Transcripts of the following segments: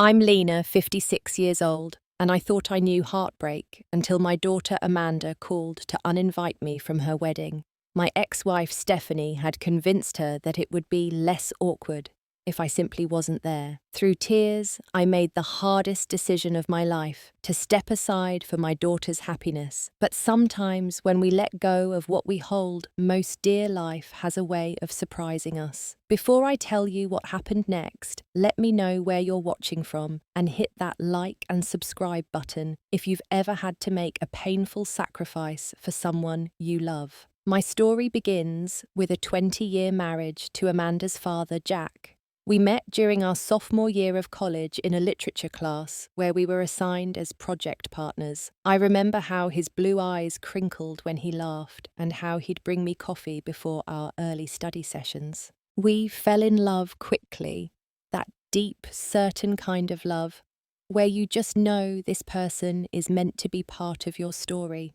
I'm Lena, 56 years old, and I thought I knew heartbreak until my daughter Amanda called to uninvite me from her wedding. My ex-wife Stephanie had convinced her that it would be less awkward if I simply wasn't there. Through tears, I made the hardest decision of my life, to step aside for my daughter's happiness. But sometimes when we let go of what we hold most dear, life has a way of surprising us. Before I tell you what happened next, let me know where you're watching from and hit that like and subscribe button if you've ever had to make a painful sacrifice for someone you love. My story begins with a 20-year marriage to Amanda's father, Jack. We met during our sophomore year of college in a literature class where we were assigned as project partners. I remember how his blue eyes crinkled when he laughed and how he'd bring me coffee before our early study sessions. We fell in love quickly, that deep, certain kind of love where you just know this person is meant to be part of your story.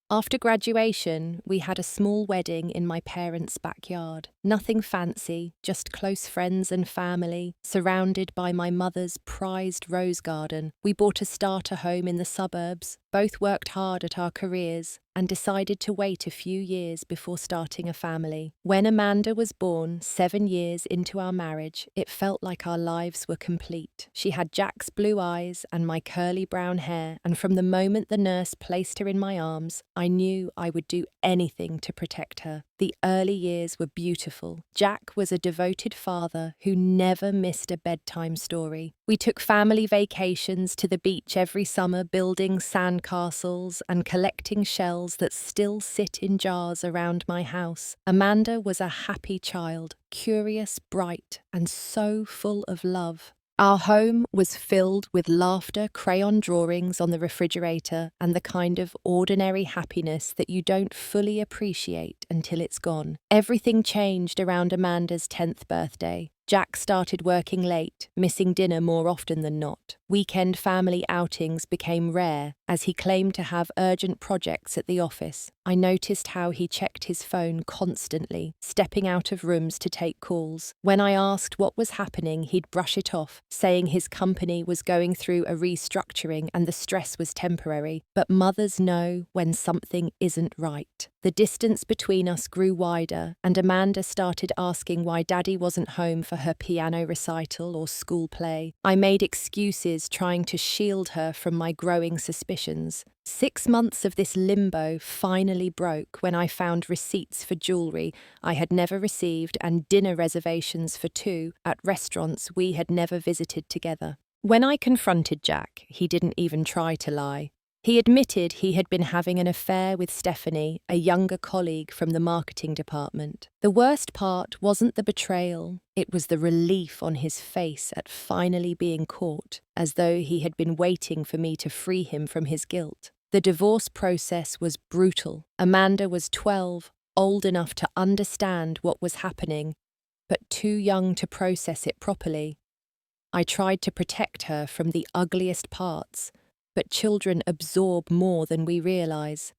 After graduation, we had a small wedding in my parents' backyard. Nothing fancy, just close friends and family, surrounded by my mother's prized rose garden. We bought a starter home in the suburbs, both worked hard at our careers, and decided to wait a few years before starting a family. When Amanda was born, 7 years into our marriage, it felt like our lives were complete. She had Jack's blue eyes and my curly brown hair, and from the moment the nurse placed her in my arms, I knew I would do anything to protect her. The early years were beautiful. Jack was a devoted father who never missed a bedtime story. We took family vacations to the beach every summer, building sandcastles and collecting shells that still sit in jars around my house. Amanda was a happy child, curious, bright, and so full of love. Our home was filled with laughter, crayon drawings on the refrigerator, and the kind of ordinary happiness that you don't fully appreciate until it's gone. Everything changed around Amanda's 10th birthday. Jack started working late, missing dinner more often than not. Weekend family outings became rare as he claimed to have urgent projects at the office. I noticed how he checked his phone constantly, stepping out of rooms to take calls. When I asked what was happening, he'd brush it off, saying his company was going through a restructuring and the stress was temporary. But mothers know when something isn't right. The distance between us grew wider, and Amanda started asking why Daddy wasn't home for her piano recital or school play. I made excuses, trying to shield her from my growing suspicions. 6 months of this limbo finally broke when I found receipts for jewellery I had never received and dinner reservations for 2 at restaurants we had never visited together. When I confronted Jack, he didn't even try to lie. He admitted he had been having an affair with Stephanie, a younger colleague from the marketing department. The worst part wasn't the betrayal, it was the relief on his face at finally being caught, as though he had been waiting for me to free him from his guilt. The divorce process was brutal. Amanda was 12, old enough to understand what was happening, but too young to process it properly. I tried to protect her from the ugliest parts, but children absorb more than we realize.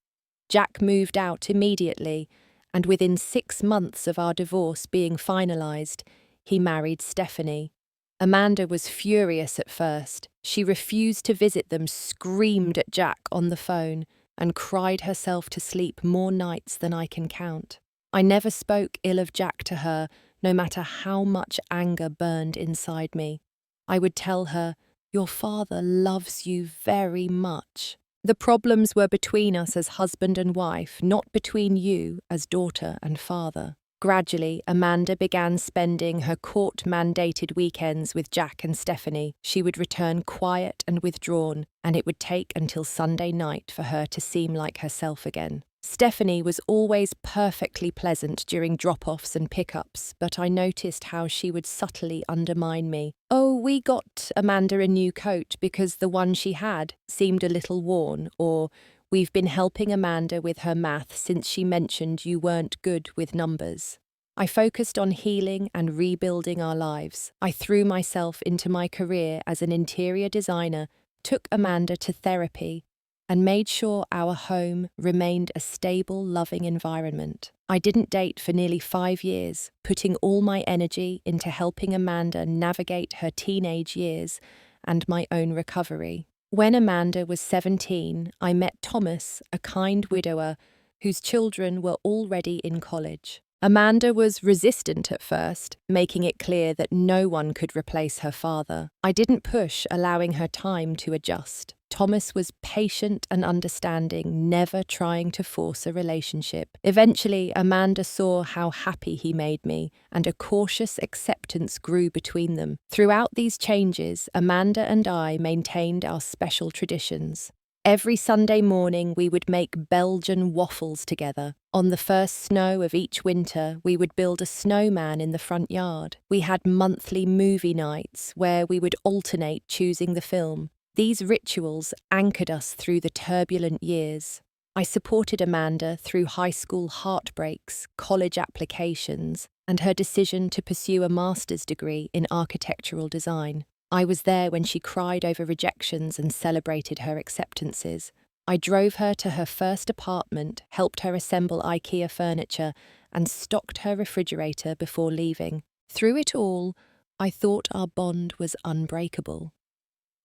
Jack moved out immediately, and within 6 months of our divorce being finalized, he married Stephanie. Amanda was furious at first. She refused to visit them, screamed at Jack on the phone, and cried herself to sleep more nights than I can count. I never spoke ill of Jack to her, no matter how much anger burned inside me. I would tell her, "Your father loves you very much." The problems were between us as husband and wife, not between you as daughter and father. Gradually, Amanda began spending her court-mandated weekends with Jack and Stephanie. She would return quiet and withdrawn, and it would take until Sunday night for her to seem like herself again. Stephanie was always perfectly pleasant during drop-offs and pickups, but I noticed how she would subtly undermine me. "Oh, we got Amanda a new coat because the one she had seemed a little worn," or "We've been helping Amanda with her math since she mentioned you weren't good with numbers." I focused on healing and rebuilding our lives. I threw myself into my career as an interior designer, took Amanda to therapy, and made sure our home remained a stable, loving environment. I didn't date for nearly 5 years, putting all my energy into helping Amanda navigate her teenage years and my own recovery. When Amanda was 17, I met Thomas, a kind widower whose children were already in college. Amanda was resistant at first, making it clear that no one could replace her father. I didn't push, allowing her time to adjust. Thomas was patient and understanding, never trying to force a relationship. Eventually, Amanda saw how happy he made me, and a cautious acceptance grew between them. Throughout these changes, Amanda and I maintained our special traditions. Every Sunday morning, we would make Belgian waffles together. On the first snow of each winter, we would build a snowman in the front yard. We had monthly movie nights where we would alternate choosing the film. These rituals anchored us through the turbulent years. I supported Amanda through high school heartbreaks, college applications, and her decision to pursue a master's degree in architectural design. I was there when she cried over rejections and celebrated her acceptances. I drove her to her first apartment, helped her assemble IKEA furniture, and stocked her refrigerator before leaving. Through it all, I thought our bond was unbreakable.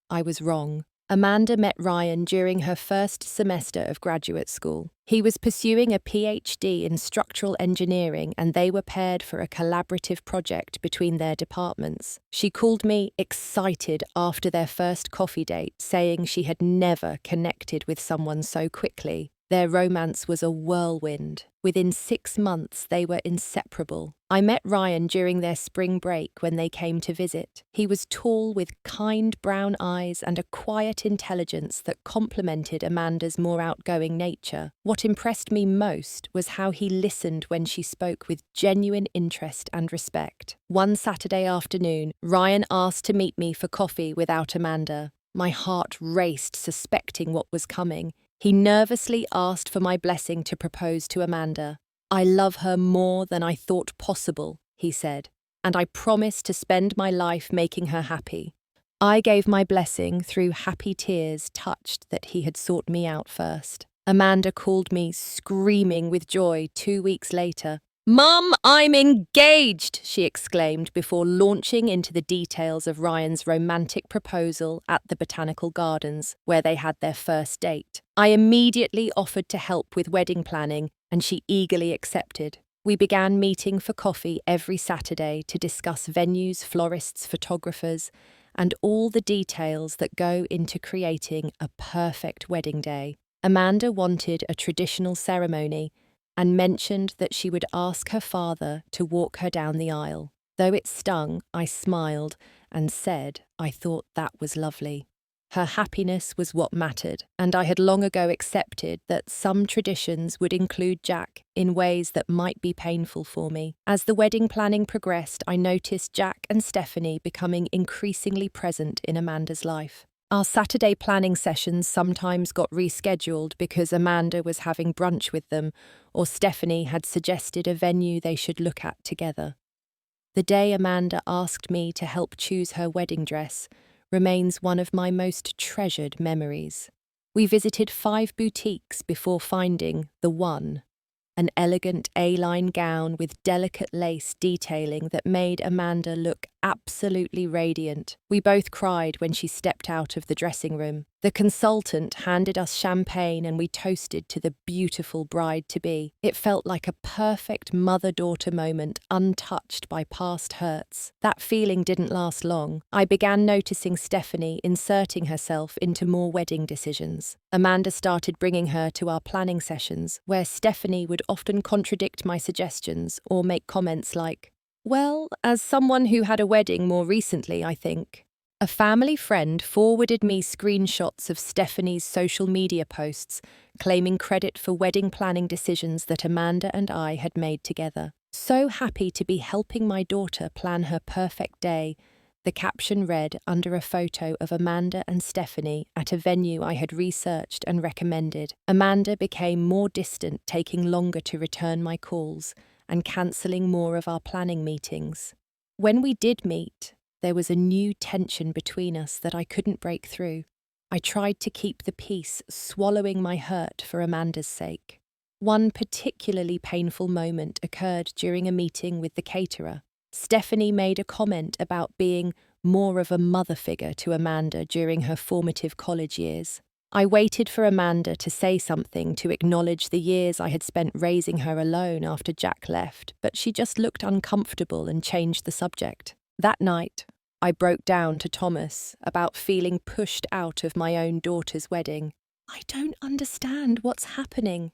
I was wrong. Amanda met Ryan during her first semester of graduate school. He was pursuing a PhD in structural engineering, and they were paired for a collaborative project between their departments. She called me excited after their first coffee date, saying she had never connected with someone so quickly. Their romance was a whirlwind. Within 6 months, they were inseparable. I met Ryan during their spring break when they came to visit. He was tall with kind brown eyes and a quiet intelligence that complemented Amanda's more outgoing nature. What impressed me most was how he listened when she spoke with genuine interest and respect. One Saturday afternoon, Ryan asked to meet me for coffee without Amanda. My heart raced, suspecting what was coming. He nervously asked for my blessing to propose to Amanda. "I love her more than I thought possible," he said, "and I promise to spend my life making her happy." I gave my blessing through happy tears, touched that he had sought me out first. Amanda called me, screaming with joy 2 weeks later. "Mum, I'm engaged!" she exclaimed before launching into the details of Ryan's romantic proposal at the Botanical Gardens, where they had their first date. I immediately offered to help with wedding planning, and she eagerly accepted. We began meeting for coffee every Saturday to discuss venues, florists, photographers, and all the details that go into creating a perfect wedding day. Amanda wanted a traditional ceremony, and mentioned that she would ask her father to walk her down the aisle. Though it stung, I smiled and said I thought that was lovely. Her happiness was what mattered, and I had long ago accepted that some traditions would include Jack in ways that might be painful for me. As the wedding planning progressed, I noticed Jack and Stephanie becoming increasingly present in Amanda's life. Our Saturday planning sessions sometimes got rescheduled because Amanda was having brunch with them, or Stephanie had suggested a venue they should look at together. The day Amanda asked me to help choose her wedding dress remains one of my most treasured memories. We visited 5 boutiques before finding the one, an elegant A-line gown with delicate lace detailing that made Amanda look absolutely radiant. We both cried when she stepped out of the dressing room. The consultant handed us champagne and we toasted to the beautiful bride-to-be. It felt like a perfect mother-daughter moment, untouched by past hurts. That feeling didn't last long. I began noticing Stephanie inserting herself into more wedding decisions. Amanda started bringing her to our planning sessions, where Stephanie would often contradict my suggestions or make comments like, "Well, as someone who had a wedding more recently, I think." A family friend forwarded me screenshots of Stephanie's social media posts, claiming credit for wedding planning decisions that Amanda and I had made together. "So happy to be helping my daughter plan her perfect day," the caption read under a photo of Amanda and Stephanie at a venue I had researched and recommended. Amanda became more distant, taking longer to return my calls and cancelling more of our planning meetings. When we did meet, there was a new tension between us that I couldn't break through. I tried to keep the peace, swallowing my hurt for Amanda's sake. One particularly painful moment occurred during a meeting with the caterer. Stephanie made a comment about being more of a mother figure to Amanda during her formative college years. I waited for Amanda to say something to acknowledge the years I had spent raising her alone after Jack left, but she just looked uncomfortable and changed the subject. That night, I broke down to Thomas about feeling pushed out of my own daughter's wedding. "I don't understand what's happening,"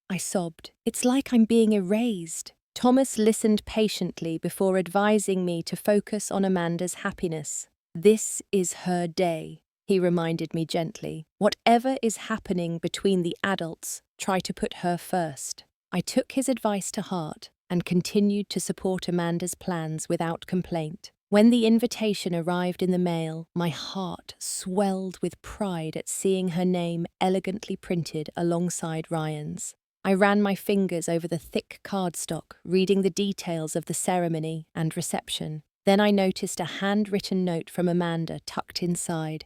I sobbed. "It's like I'm being erased." Thomas listened patiently before advising me to focus on Amanda's happiness. "This is her day," he reminded me gently. "Whatever is happening between the adults, try to put her first." I took his advice to heart and continued to support Amanda's plans without complaint. When the invitation arrived in the mail, my heart swelled with pride at seeing her name elegantly printed alongside Ryan's. I ran my fingers over the thick cardstock, reading the details of the ceremony and reception. Then I noticed a handwritten note from Amanda tucked inside.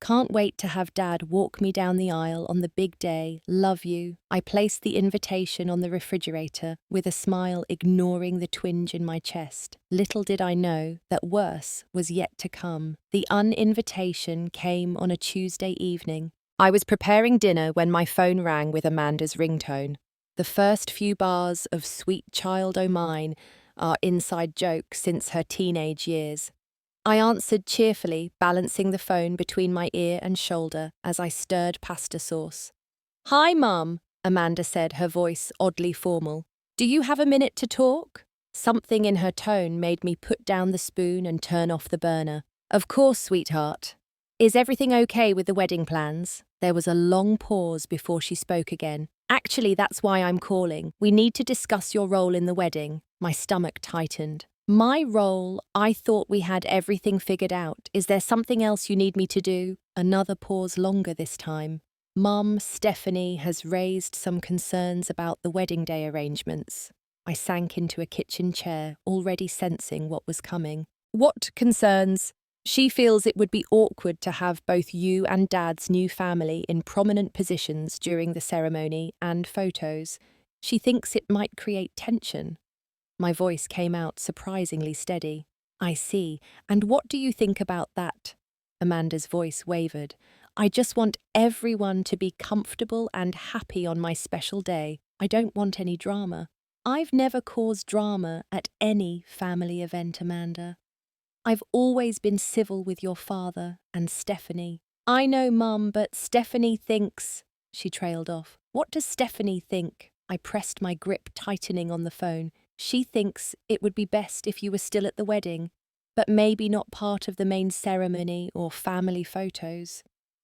"Can't wait to have Dad walk me down the aisle on the big day. Love you." I placed the invitation on the refrigerator with a smile, ignoring the twinge in my chest. Little did I know that worse was yet to come. The uninvitation came on a Tuesday evening. I was preparing dinner when my phone rang with Amanda's ringtone. The first few bars of "Sweet Child O' Mine," our inside joke since her teenage years. I answered cheerfully, balancing the phone between my ear and shoulder as I stirred pasta sauce. "Hi, Mum," Amanda said, her voice oddly formal. "Do you have a minute to talk?" Something in her tone made me put down the spoon and turn off the burner. "Of course, sweetheart. Is everything okay with the wedding plans?" There was a long pause before she spoke again. "Actually, that's why I'm calling. We need to discuss your role in the wedding." My stomach tightened. "My role? I thought we had everything figured out. Is there something else you need me to do?" Another pause longer this time. "Mum, Stephanie has raised some concerns about the wedding day arrangements." I sank into a kitchen chair, already sensing what was coming. "What concerns?" "She feels it would be awkward to have both you and Dad's new family in prominent positions during the ceremony and photos. She thinks it might create tension." My voice came out surprisingly steady. "I see. And what do you think about that?" Amanda's voice wavered. "I just want everyone to be comfortable and happy on my special day. I don't want any drama." "I've never caused drama at any family event, Amanda. I've always been civil with your father and Stephanie." "I know, Mum, but Stephanie thinks—" She trailed off. "What does Stephanie think?" I pressed my grip tightening on the phone. "She thinks it would be best if you were still at the wedding, but maybe not part of the main ceremony or family photos."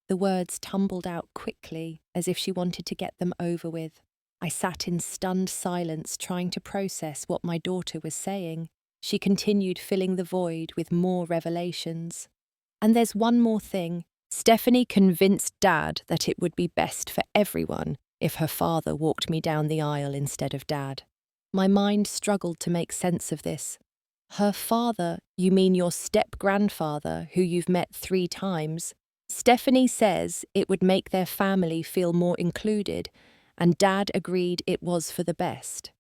The words tumbled out quickly, as if she wanted to get them over with. I sat in stunned silence, trying to process what my daughter was saying. She continued, filling the void with more revelations. "And there's one more thing. Stephanie convinced Dad that it would be best for everyone if her father walked me down the aisle instead of Dad." My mind struggled to make sense of this. "Her father? You mean your step-grandfather, who you've met 3 times? Stephanie says it would make their family feel more included, and Dad agreed it was for the best."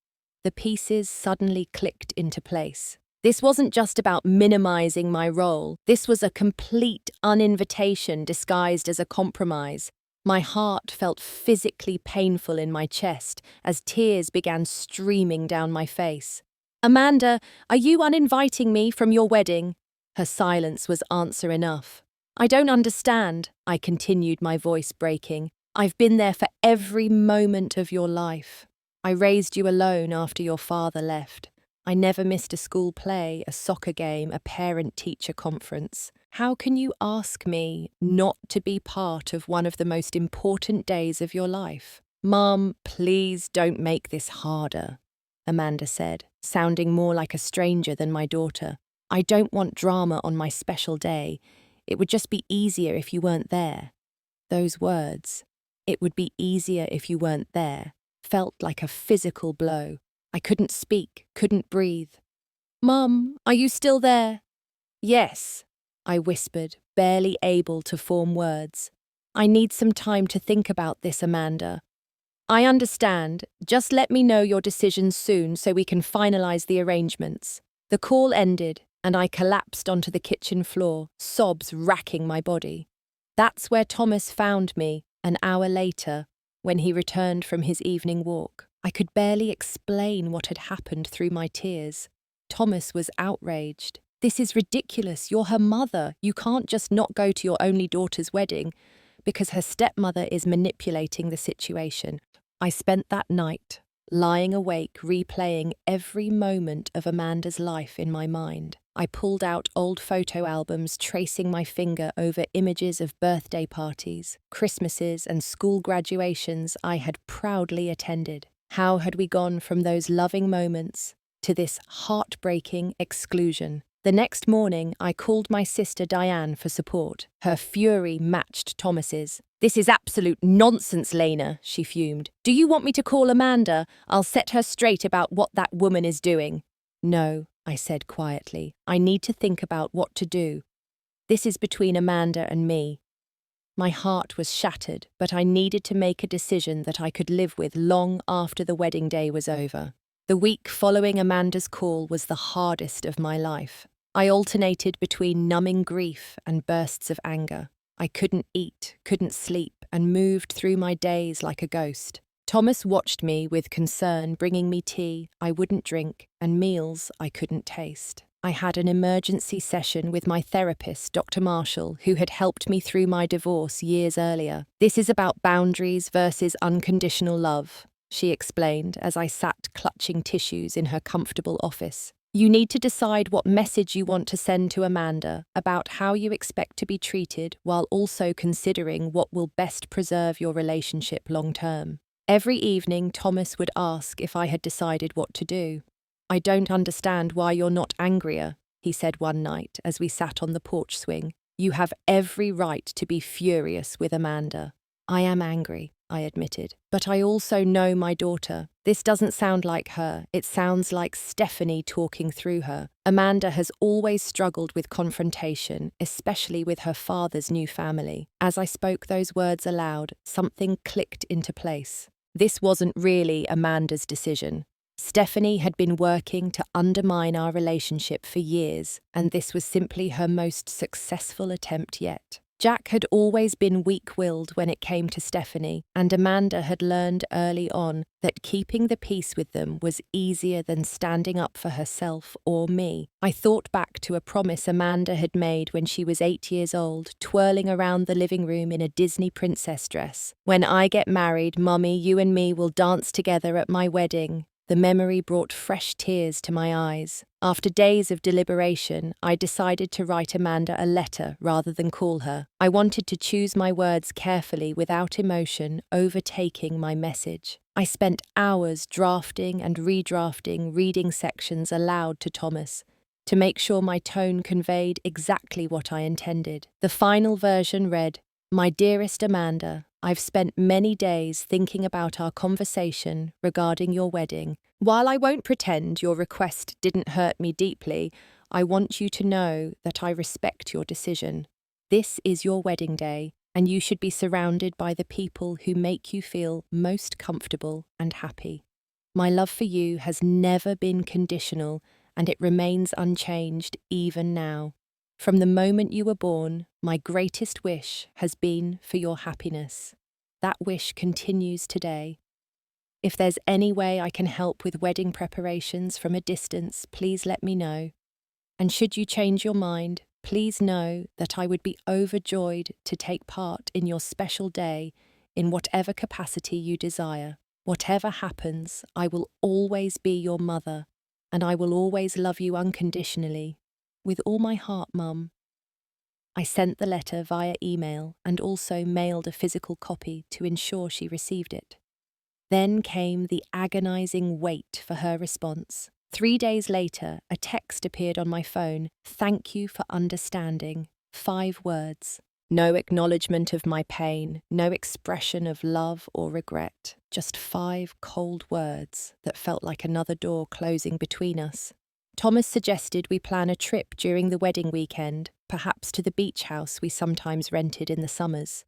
The pieces suddenly clicked into place. This wasn't just about minimizing my role. This was a complete uninvitation disguised as a compromise. My heart felt physically painful in my chest as tears began streaming down my face. "Amanda, are you uninviting me from your wedding?" Her silence was answer enough. "I don't understand," I continued, my voice breaking. "I've been there for every moment of your life. I raised you alone after your father left. I never missed a school play, a soccer game, a parent-teacher conference. How can you ask me not to be part of one of the most important days of your life?" "Mom, please don't make this harder," Amanda said, sounding more like a stranger than my daughter. "I don't want drama on my special day. It would just be easier if you weren't there." Those words, "it would be easier if you weren't there," felt like a physical blow. I couldn't speak, couldn't breathe. "Mum, are you still there?" "Yes," I whispered, barely able to form words. "I need some time to think about this, Amanda." "I understand. Just let me know your decisions soon so we can finalize the arrangements." The call ended, and I collapsed onto the kitchen floor, sobs racking my body. That's where Thomas found me an hour later, when he returned from his evening walk. I could barely explain what had happened through my tears. Thomas was outraged. "This is ridiculous. You're her mother. You can't just not go to your only daughter's wedding because her stepmother is manipulating the situation." I spent that night lying awake, replaying every moment of Amanda's life in my mind. I pulled out old photo albums, tracing my finger over images of birthday parties, Christmases, and school graduations I had proudly attended. How had we gone from those loving moments to this heartbreaking exclusion? The next morning, I called my sister Diane for support. Her fury matched Thomas's. "This is absolute nonsense, Lena," she fumed. "Do you want me to call Amanda? I'll set her straight about what that woman is doing." "No," I said quietly. "I need to think about what to do. This is between Amanda and me." My heart was shattered, but I needed to make a decision that I could live with long after the wedding day was over. The week following Amanda's call was the hardest of my life. I alternated between numbing grief and bursts of anger. I couldn't eat, couldn't sleep, and moved through my days like a ghost. Thomas watched me with concern, bringing me tea I wouldn't drink and meals I couldn't taste. I had an emergency session with my therapist, Dr. Marshall, who had helped me through my divorce years earlier. "This is about boundaries versus unconditional love," she explained as I sat clutching tissues in her comfortable office. "You need to decide what message you want to send to Amanda about how you expect to be treated while also considering what will best preserve your relationship long term." Every evening, Thomas would ask if I had decided what to do. "I don't understand why you're not angrier," he said one night as we sat on the porch swing. "You have every right to be furious with Amanda." "I am angry," I admitted. "But I also know my daughter. This doesn't sound like her. It sounds like Stephanie talking through her. Amanda has always struggled with confrontation, especially with her father's new family." As I spoke those words aloud, something clicked into place. This wasn't really Amanda's decision. Stephanie had been working to undermine our relationship for years, and this was simply her most successful attempt yet. Jack had always been weak-willed when it came to Stephanie, and Amanda had learned early on that keeping the peace with them was easier than standing up for herself or me. I thought back to a promise Amanda had made when she was 8 years old, twirling around the living room in a Disney princess dress. "When I get married, Mummy, you and me will dance together at my wedding." The memory brought fresh tears to my eyes. After days of deliberation, I decided to write Amanda a letter rather than call her. I wanted to choose my words carefully without emotion overtaking my message. I spent hours drafting and redrafting reading sections aloud to Thomas to make sure my tone conveyed exactly what I intended. The final version read, "My dearest Amanda, I've spent many days thinking about our conversation regarding your wedding. While I won't pretend your request didn't hurt me deeply, I want you to know that I respect your decision. This is your wedding day, and you should be surrounded by the people who make you feel most comfortable and happy. My love for you has never been conditional, and it remains unchanged even now. From the moment you were born, my greatest wish has been for your happiness. That wish continues today. If there's any way I can help with wedding preparations from a distance, please let me know. And should you change your mind, please know that I would be overjoyed to take part in your special day in whatever capacity you desire. Whatever happens, I will always be your mother, and I will always love you unconditionally. With all my heart, Mum." I sent the letter via email and also mailed a physical copy to ensure she received it. Then came the agonizing wait for her response. 3 days later, a text appeared on my phone. "Thank you for understanding." 5 words. No acknowledgement of my pain, no expression of love or regret. Just 5 cold words that felt like another door closing between us. Thomas suggested we plan a trip during the wedding weekend, perhaps to the beach house we sometimes rented in the summers.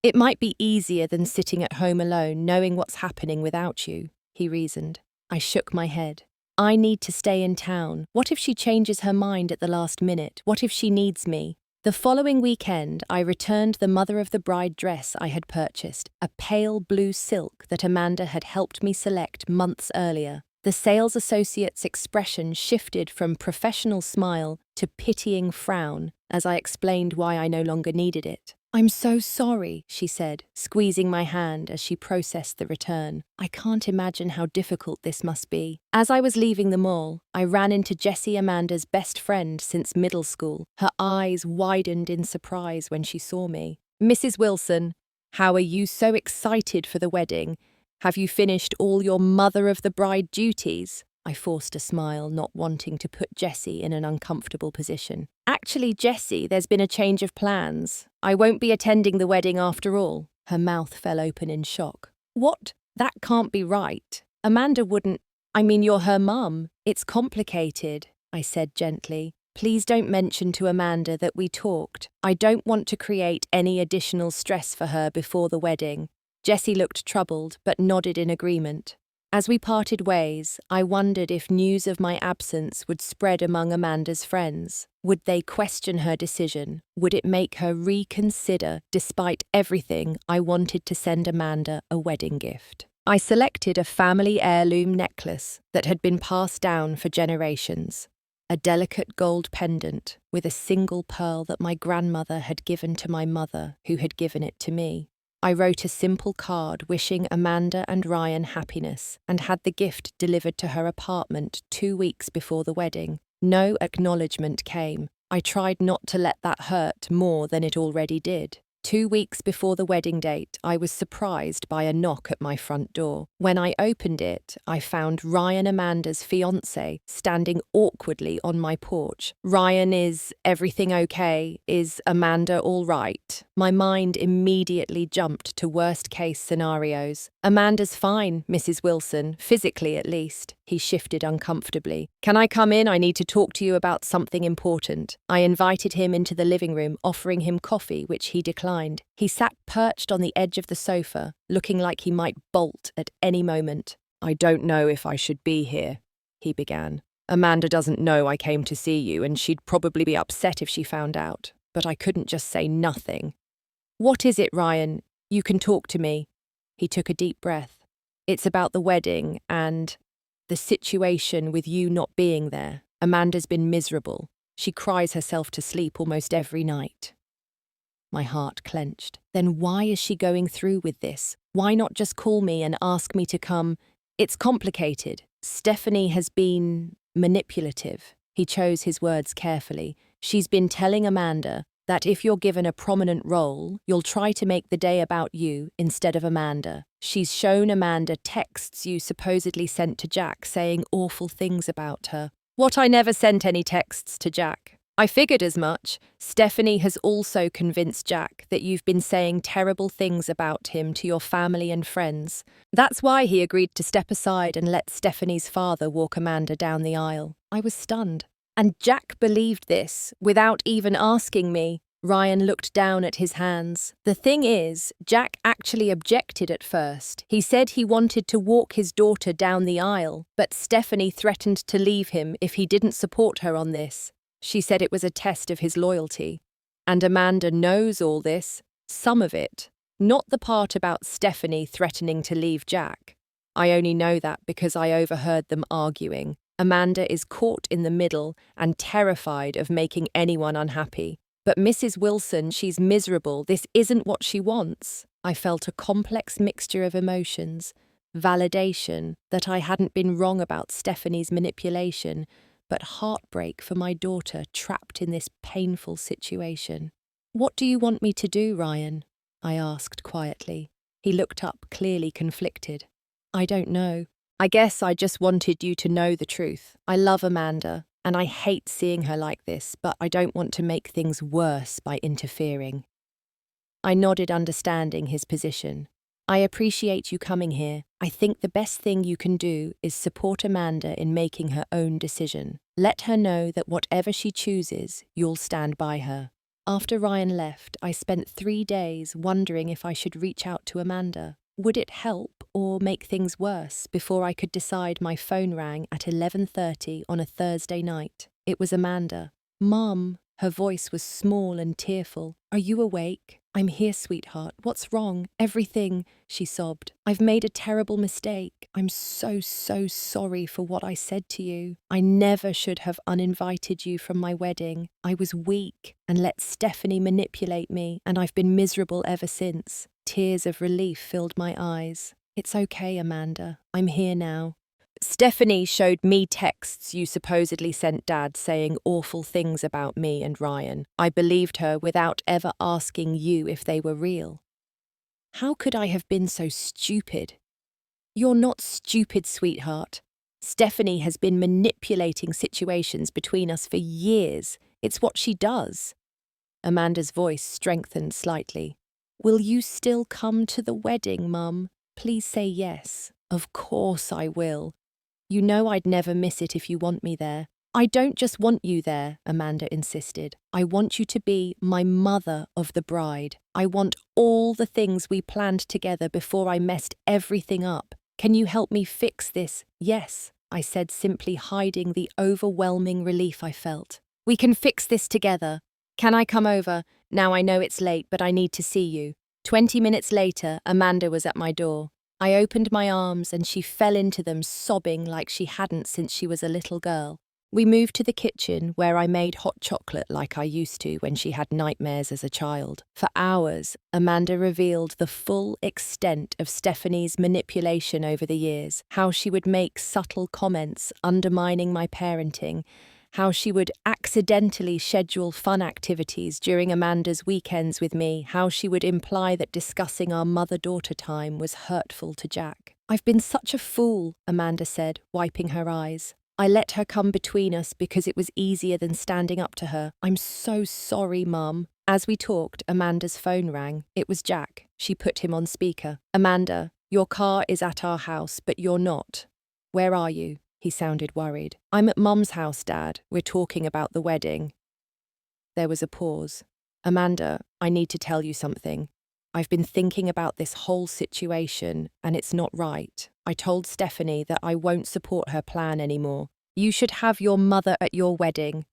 "It might be easier than sitting at home alone, knowing what's happening without you," he reasoned. I shook my head. I need to stay in town. What if she changes her mind at the last minute? What if she needs me? The following weekend, I returned the mother of the bride dress I had purchased, a pale blue silk that Amanda had helped me select months earlier. The sales associate's expression shifted from professional smile to pitying frown as I explained why I no longer needed it. "I'm so sorry," she said, squeezing my hand as she processed the return. "I can't imagine how difficult this must be." As I was leaving the mall, I ran into Jessie, Amanda's best friend since middle school. Her eyes widened in surprise when she saw me. "Mrs. Wilson, how are you so excited for the wedding? Have you finished all your mother of the bride duties?" I forced a smile, not wanting to put Jessie in an uncomfortable position. "Actually, Jessie, there's been a change of plans. I won't be attending the wedding after all." Her mouth fell open in shock. "What? That can't be right. Amanda wouldn't. I mean, you're her mum. It's complicated," I said gently. "Please don't mention to Amanda that we talked. I don't want to create any additional stress for her before the wedding." Jessie looked troubled, but nodded in agreement. As we parted ways, I wondered if news of my absence would spread among Amanda's friends. Would they question her decision? Would it make her reconsider? Despite everything, I wanted to send Amanda a wedding gift. I selected a family heirloom necklace that had been passed down for generations. A delicate gold pendant with a single pearl that my grandmother had given to my mother, who had given it to me. I wrote a simple card wishing Amanda and Ryan happiness and had the gift delivered to her apartment 2 weeks before the wedding. No acknowledgement came. I tried not to let that hurt more than it already did. 2 weeks before the wedding date, I was surprised by a knock at my front door. When I opened it, I found Ryan, Amanda's fiancé, standing awkwardly on my porch. "Ryan, is everything okay? Is Amanda all right?" My mind immediately jumped to worst-case scenarios. "Amanda's fine, Mrs. Wilson, physically at least." He shifted uncomfortably. "Can I come in? I need to talk to you about something important." I invited him into the living room, offering him coffee, which he declined. He sat perched on the edge of the sofa, looking like he might bolt at any moment. "I don't know if I should be here," he began. "Amanda doesn't know I came to see you, and she'd probably be upset if she found out. But I couldn't just say nothing." "What is it, Ryan? You can talk to me." He took a deep breath. "It's about the wedding and the situation with you not being there. Amanda's been miserable. She cries herself to sleep almost every night." My heart clenched. Then why is she going through with this? Why not just call me and ask me to come? "It's complicated. Stephanie has been manipulative." He chose his words carefully. "She's been telling Amanda that if you're given a prominent role, you'll try to make the day about you instead of Amanda. She's shown Amanda texts you supposedly sent to Jack saying awful things about her." "What? I never sent any texts to Jack." "I figured as much. Stephanie has also convinced Jack that you've been saying terrible things about him to your family and friends. That's why he agreed to step aside and let Stephanie's father walk Amanda down the aisle." I was stunned. "And Jack believed this, without even asking me." Ryan looked down at his hands. "The thing is, Jack actually objected at first. He said he wanted to walk his daughter down the aisle, but Stephanie threatened to leave him if he didn't support her on this. She said it was a test of his loyalty. And Amanda knows all this, some of it, not the part about Stephanie threatening to leave Jack. I only know that because I overheard them arguing. Amanda is caught in the middle and terrified of making anyone unhappy. But Mrs. Wilson, she's miserable. This isn't what she wants." I felt a complex mixture of emotions, validation that I hadn't been wrong about Stephanie's manipulation, but heartbreak for my daughter trapped in this painful situation. "What do you want me to do, Ryan?" I asked quietly. He looked up, clearly conflicted. "I don't know. I guess I just wanted you to know the truth. I love Amanda, and I hate seeing her like this, but I don't want to make things worse by interfering." I nodded, understanding his position. "I appreciate you coming here. I think the best thing you can do is support Amanda in making her own decision. Let her know that whatever she chooses, you'll stand by her." After Ryan left, I spent 3 days wondering if I should reach out to Amanda. Would it help or make things worse? Before I could decide, my phone rang at 11:30 on a Thursday night. It was Amanda. "Mum." Her voice was small and tearful. "Are you awake?" "I'm here, sweetheart. What's wrong?" "Everything," she sobbed. "I've made a terrible mistake. I'm so sorry for what I said to you. I never should have uninvited you from my wedding. I was weak and let Stephanie manipulate me, and I've been miserable ever since." Tears of relief filled my eyes. "It's okay, Amanda. I'm here now." "Stephanie showed me texts you supposedly sent Dad saying awful things about me and Ryan. I believed her without ever asking you if they were real." "How could I have been so stupid?" "You're not stupid, sweetheart. Stephanie has been manipulating situations between us for years. It's what she does." Amanda's voice strengthened slightly. "Will you still come to the wedding, Mum? Please say yes." "Of course I will. You know I'd never miss it if you want me there." "I don't just want you there," Amanda insisted. "I want you to be my mother of the bride. I want all the things we planned together before I messed everything up. Can you help me fix this?" "Yes," I said, simply hiding the overwhelming relief I felt. "We can fix this together. Can I come over? Now I know it's late, but I need to see you." 20 minutes later, Amanda was at my door. I opened my arms and she fell into them, sobbing like she hadn't since she was a little girl. We moved to the kitchen, where I made hot chocolate like I used to when she had nightmares as a child. For hours, Amanda revealed the full extent of Stephanie's manipulation over the years, how she would make subtle comments undermining my parenting, how she would accidentally schedule fun activities during Amanda's weekends with me, how she would imply that discussing our mother-daughter time was hurtful to Jack. "I've been such a fool," Amanda said, wiping her eyes. "I let her come between us because it was easier than standing up to her. I'm so sorry, Mum." As we talked, Amanda's phone rang. It was Jack. She put him on speaker. "Amanda, your car is at our house, but you're not. Where are you?" He sounded worried. "I'm at Mum's house, Dad. We're talking about the wedding." There was a pause. "Amanda, I need to tell you something. I've been thinking about this whole situation, and it's not right. I told Stephanie that I won't support her plan anymore. You should have your mother at your wedding.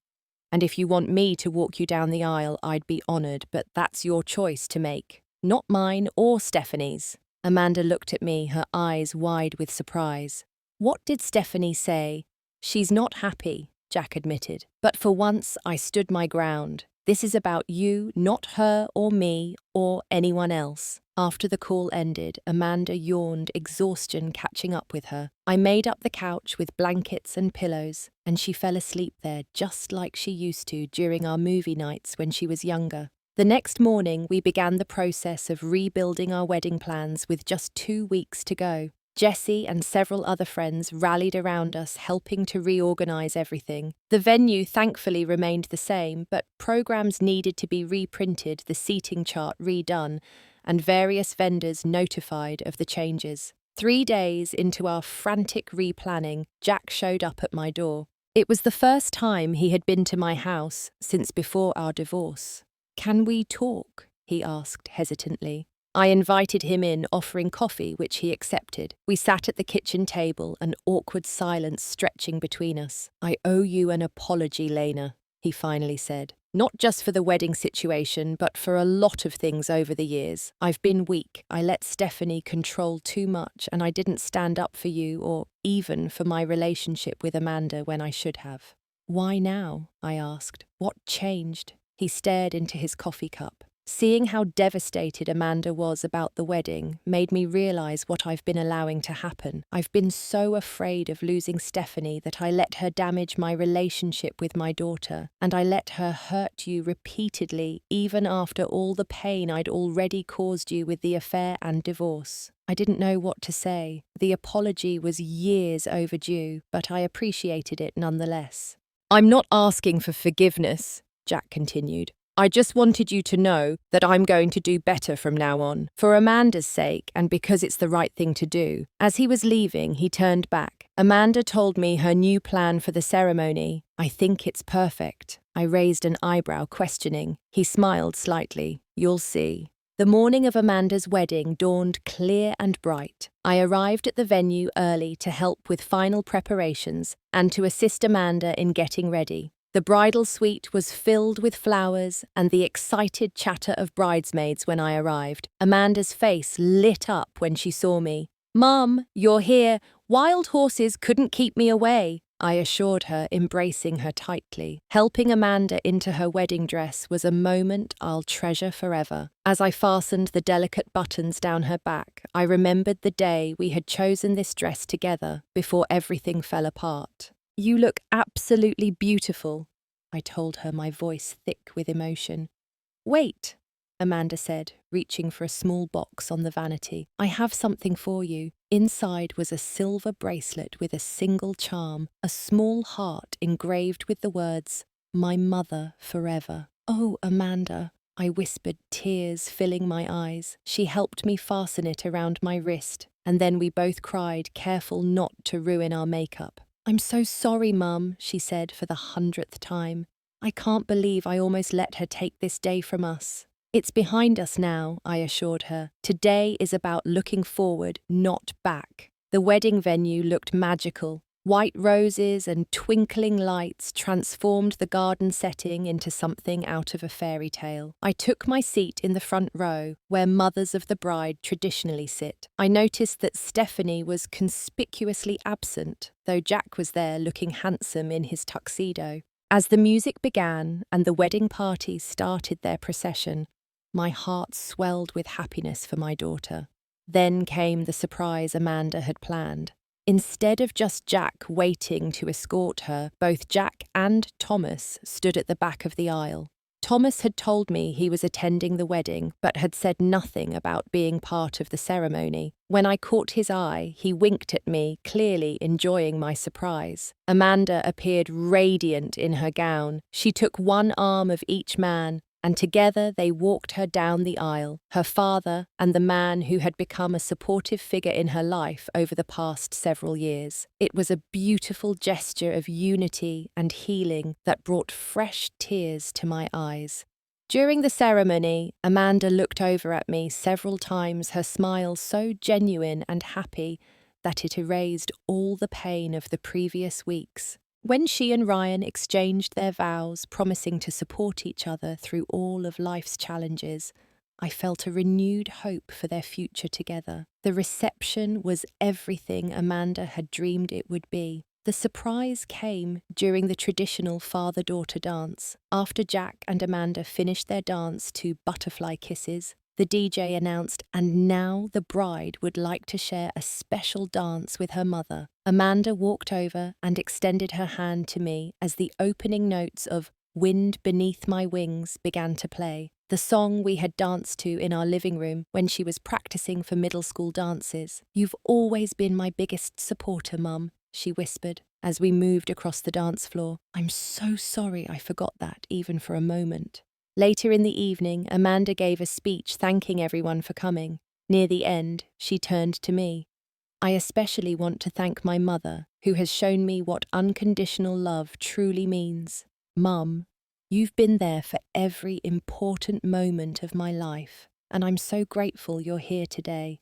And if you want me to walk you down the aisle, I'd be honoured, but that's your choice to make. Not mine or Stephanie's." Amanda looked at me, her eyes wide with surprise. "What did Stephanie say?" "She's not happy," Jack admitted. "But for once, I stood my ground. This is about you, not her or me or anyone else." After the call ended, Amanda yawned, exhaustion catching up with her. I made up the couch with blankets and pillows, and she fell asleep there just like she used to during our movie nights when she was younger. The next morning, we began the process of rebuilding our wedding plans with just 2 weeks to go. Jessie and several other friends rallied around us, helping to reorganize everything. The venue thankfully remained the same, but programs needed to be reprinted, the seating chart redone, and various vendors notified of the changes. 3 days into our frantic replanning, Jack showed up at my door. It was the first time he had been to my house since before our divorce. "Can we talk?" he asked hesitantly. I invited him in, offering coffee, which he accepted. We sat at the kitchen table, an awkward silence stretching between us. "I owe you an apology, Lena," he finally said. "Not just for the wedding situation, but for a lot of things over the years. I've been weak. I let Stephanie control too much, and I didn't stand up for you or even for my relationship with Amanda when I should have." "Why now?" I asked. "What changed?" He stared into his coffee cup. Seeing how devastated Amanda was about the wedding made me realize what I've been allowing to happen. I've been so afraid of losing Stephanie that I let her damage my relationship with my daughter, and I let her hurt you repeatedly, even after all the pain I'd already caused you with the affair and divorce. I didn't know what to say. The apology was years overdue, but I appreciated it nonetheless. "I'm not asking for forgiveness," Jack continued. "I just wanted you to know that I'm going to do better from now on, for Amanda's sake and because it's the right thing to do." As he was leaving, he turned back. "Amanda told me her new plan for the ceremony. I think it's perfect." I raised an eyebrow, questioning. He smiled slightly. "You'll see." The morning of Amanda's wedding dawned clear and bright. I arrived at the venue early to help with final preparations and to assist Amanda in getting ready. The bridal suite was filled with flowers and the excited chatter of bridesmaids when I arrived. Amanda's face lit up when she saw me. "Mum, you're here. Wild horses couldn't keep me away," I assured her, embracing her tightly. Helping Amanda into her wedding dress was a moment I'll treasure forever. As I fastened the delicate buttons down her back, I remembered the day we had chosen this dress together before everything fell apart. "You look absolutely beautiful," I told her, my voice thick with emotion. "Wait," Amanda said, reaching for a small box on the vanity. "I have something for you." Inside was a silver bracelet with a single charm, a small heart engraved with the words, "My mother forever." "Oh, Amanda," I whispered, tears filling my eyes. She helped me fasten it around my wrist, and then we both cried, careful not to ruin our makeup. "I'm so sorry, Mum," she said for the 100th time. "I can't believe I almost let her take this day from us." "It's behind us now," I assured her. "Today is about looking forward, not back." The wedding venue looked magical. White roses and twinkling lights transformed the garden setting into something out of a fairy tale. I took my seat in the front row, where mothers of the bride traditionally sit. I noticed that Stephanie was conspicuously absent, though Jack was there looking handsome in his tuxedo. As the music began and the wedding party started their procession, my heart swelled with happiness for my daughter. Then came the surprise Amanda had planned. Instead of just Jack waiting to escort her, both Jack and Thomas stood at the back of the aisle. Thomas had told me he was attending the wedding, but had said nothing about being part of the ceremony. When I caught his eye, he winked at me, clearly enjoying my surprise. Amanda appeared radiant in her gown. She took one arm of each man, and together they walked her down the aisle, her father and the man who had become a supportive figure in her life over the past several years. It was a beautiful gesture of unity and healing that brought fresh tears to my eyes. During the ceremony, Amanda looked over at me several times, her smile so genuine and happy that it erased all the pain of the previous weeks. When she and Ryan exchanged their vows, promising to support each other through all of life's challenges, I felt a renewed hope for their future together. The reception was everything Amanda had dreamed it would be. The surprise came during the traditional father-daughter dance. After Jack and Amanda finished their dance to Butterfly Kisses, the DJ announced, and now the bride would like to share a special dance with her mother. Amanda walked over and extended her hand to me as the opening notes of "Wind Beneath My Wings" began to play, the song we had danced to in our living room when she was practicing for middle school dances. "You've always been my biggest supporter, Mum," she whispered as we moved across the dance floor. "I'm so sorry I forgot that even for a moment." Later in the evening, Amanda gave a speech thanking everyone for coming. Near the end, she turned to me. "I especially want to thank my mother, who has shown me what unconditional love truly means. Mum, you've been there for every important moment of my life, and I'm so grateful you're here today.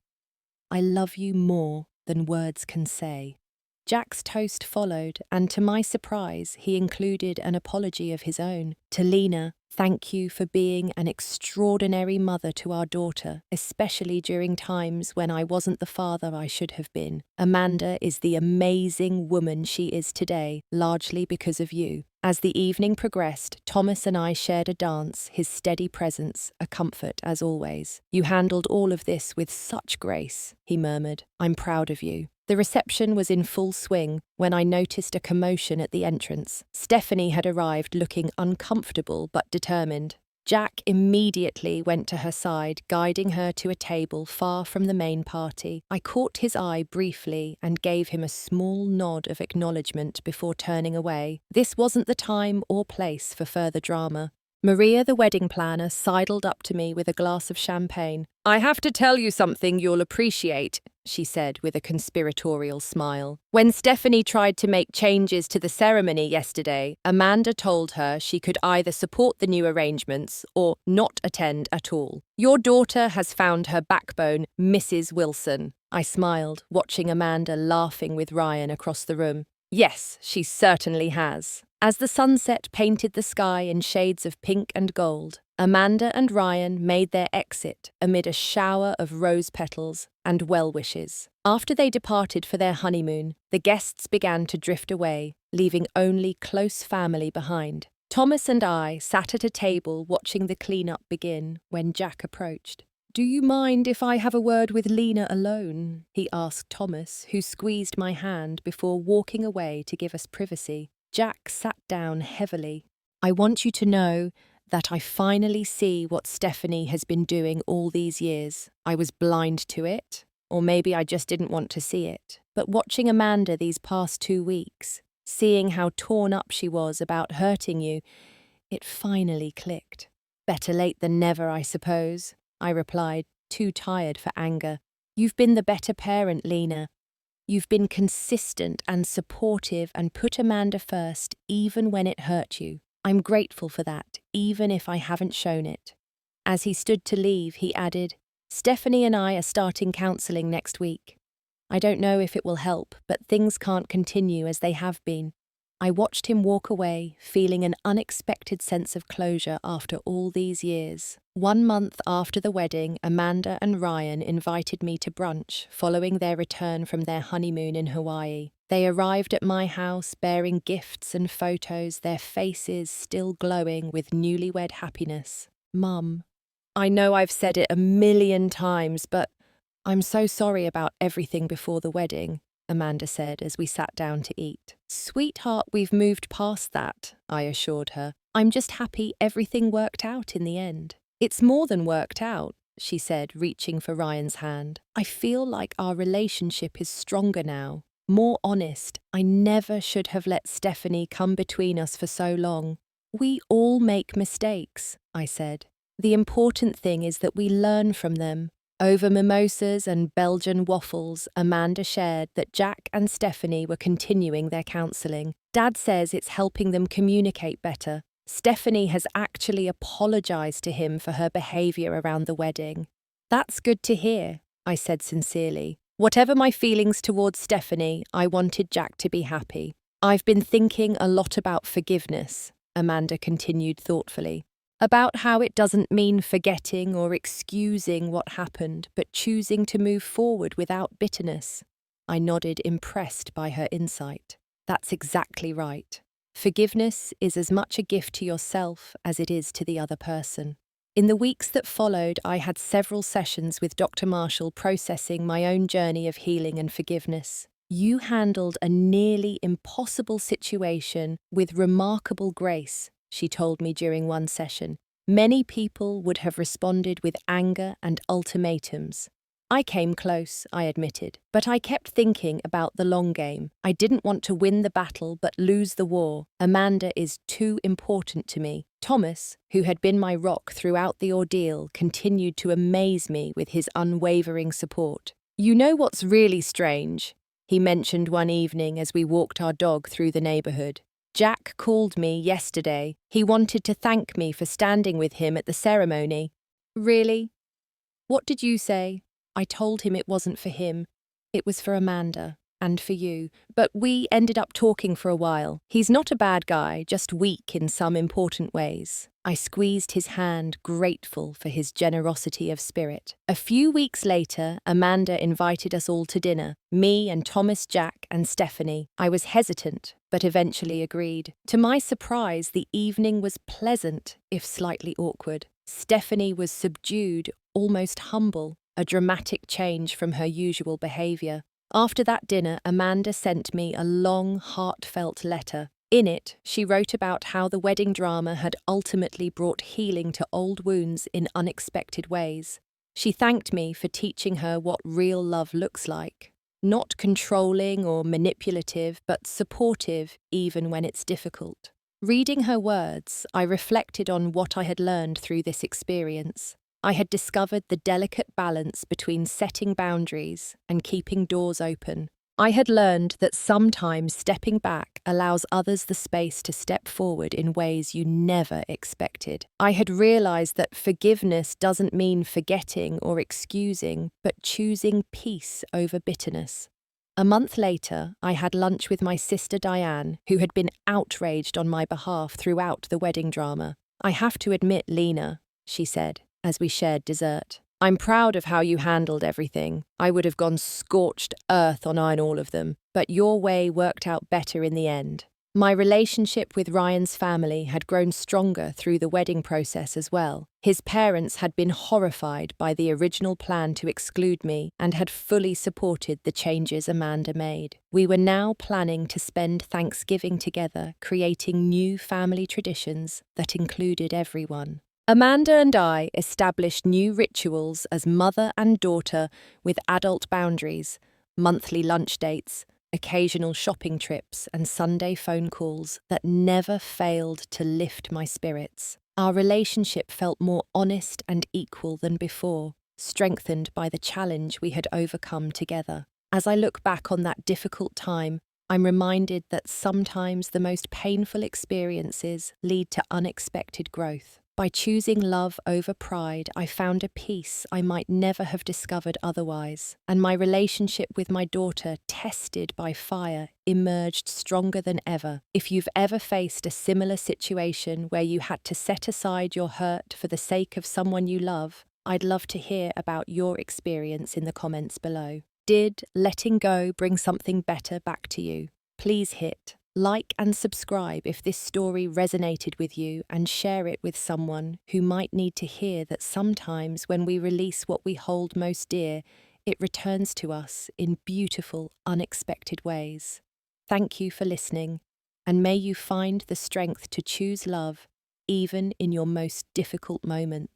I love you more than words can say." Jack's toast followed, and to my surprise, he included an apology of his own. "To Lena, thank you for being an extraordinary mother to our daughter, especially during times when I wasn't the father I should have been. Amanda is the amazing woman she is today, largely because of you." As the evening progressed, Thomas and I shared a dance, his steady presence, a comfort as always. "You handled all of this with such grace," he murmured. "I'm proud of you." The reception was in full swing when I noticed a commotion at the entrance. Stephanie had arrived looking uncomfortable but determined. Jack immediately went to her side, guiding her to a table far from the main party. I caught his eye briefly and gave him a small nod of acknowledgement before turning away. This wasn't the time or place for further drama. Maria, the wedding planner, sidled up to me with a glass of champagne. "I have to tell you something you'll appreciate. she said with a conspiratorial smile. When Stephanie tried to make changes to the ceremony yesterday, Amanda told her she could either support the new arrangements or not attend at all. Your daughter has found her backbone, Mrs. Wilson. I smiled, watching Amanda laughing with Ryan across the room. Yes, she certainly has. As the sunset painted the sky in shades of pink and gold, Amanda and Ryan made their exit amid a shower of rose petals and well wishes. After they departed for their honeymoon, the guests began to drift away, leaving only close family behind. Thomas and I sat at a table watching the cleanup begin when Jack approached. "Do you mind if I have a word with Lena alone?" he asked Thomas, who squeezed my hand before walking away to give us privacy. Jack sat down heavily. "I want you to know that I finally see what Stephanie has been doing all these years. I was blind to it, or maybe I just didn't want to see it. But watching Amanda these past 2 weeks, seeing how torn up she was about hurting you, it finally clicked. Better late than never, I suppose," I replied, too tired for anger. "You've been the better parent, Lena. You've been consistent and supportive and put Amanda first even when it hurt you. I'm grateful for that, even if I haven't shown it." As he stood to leave, he added, "Stephanie and I are starting counselling next week. I don't know if it will help, but things can't continue as they have been." I watched him walk away, feeling an unexpected sense of closure after all these years. 1 month after the wedding, Amanda and Ryan invited me to brunch following their return from their honeymoon in Hawaii. They arrived at my house bearing gifts and photos, their faces still glowing with newlywed happiness. "Mum, I know I've said it 1,000,000 times, but I'm so sorry about everything before the wedding," Amanda said as we sat down to eat. "Sweetheart, we've moved past that," I assured her. "I'm just happy everything worked out in the end." "It's more than worked out," she said, reaching for Ryan's hand. "I feel like our relationship is stronger now, more honest. I never should have let Stephanie come between us for so long." "We all make mistakes," I said. "The important thing is that we learn from them." Over mimosas and Belgian waffles, Amanda shared that Jack and Stephanie were continuing their counselling. "Dad says it's helping them communicate better. Stephanie has actually apologised to him for her behaviour around the wedding." "That's good to hear," I said sincerely. Whatever my feelings towards Stephanie, I wanted Jack to be happy. "I've been thinking a lot about forgiveness," Amanda continued thoughtfully. "About how it doesn't mean forgetting or excusing what happened, but choosing to move forward without bitterness." I nodded, impressed by her insight. "That's exactly right. Forgiveness is as much a gift to yourself as it is to the other person." In the weeks that followed, I had several sessions with Dr. Marshall processing my own journey of healing and forgiveness. "You handled a nearly impossible situation with remarkable grace," she told me during one session. "Many people would have responded with anger and ultimatums." I came close, I admitted, but I kept thinking about the long game. I didn't want to win the battle but lose the war. Amanda is too important to me. Thomas, who had been my rock throughout the ordeal, continued to amaze me with his unwavering support. "You know what's really strange?" he mentioned one evening as we walked our dog through the neighbourhood. "Jack called me yesterday. He wanted to thank me for standing with him at the ceremony." "Really? What did you say?" "I told him it wasn't for him. It was for Amanda and for you. But we ended up talking for a while. He's not a bad guy, just weak in some important ways." I squeezed his hand, grateful for his generosity of spirit. A few weeks later, Amanda invited us all to dinner, me and Thomas, Jack and Stephanie. I was hesitant, but eventually agreed. To my surprise, the evening was pleasant, if slightly awkward. Stephanie was subdued, almost humble, a dramatic change from her usual behaviour. After that dinner, Amanda sent me a long, heartfelt letter. In it, she wrote about how the wedding drama had ultimately brought healing to old wounds in unexpected ways. She thanked me for teaching her what real love looks like. Not controlling or manipulative, but supportive even when it's difficult. Reading her words, I reflected on what I had learned through this experience. I had discovered the delicate balance between setting boundaries and keeping doors open. I had learned that sometimes stepping back allows others the space to step forward in ways you never expected. I had realized that forgiveness doesn't mean forgetting or excusing, but choosing peace over bitterness. A month later, I had lunch with my sister Diane, who had been outraged on my behalf throughout the wedding drama. "I have to admit, Lena," she said, as we shared dessert, "I'm proud of how you handled everything. I would have gone scorched earth on all of them, but your way worked out better in the end." My relationship with Ryan's family had grown stronger through the wedding process as well. His parents had been horrified by the original plan to exclude me and had fully supported the changes Amanda made. We were now planning to spend Thanksgiving together, creating new family traditions that included everyone. Amanda and I established new rituals as mother and daughter with adult boundaries, monthly lunch dates, occasional shopping trips, and Sunday phone calls that never failed to lift my spirits. Our relationship felt more honest and equal than before, strengthened by the challenge we had overcome together. As I look back on that difficult time, I'm reminded that sometimes the most painful experiences lead to unexpected growth. By choosing love over pride, I found a peace I might never have discovered otherwise, and my relationship with my daughter, tested by fire, emerged stronger than ever. If you've ever faced a similar situation where you had to set aside your hurt for the sake of someone you love, I'd love to hear about your experience in the comments below. Did letting go bring something better back to you? Please hit like and subscribe if this story resonated with you, and share it with someone who might need to hear that sometimes when we release what we hold most dear, it returns to us in beautiful, unexpected ways. Thank you for listening, and may you find the strength to choose love even in your most difficult moments.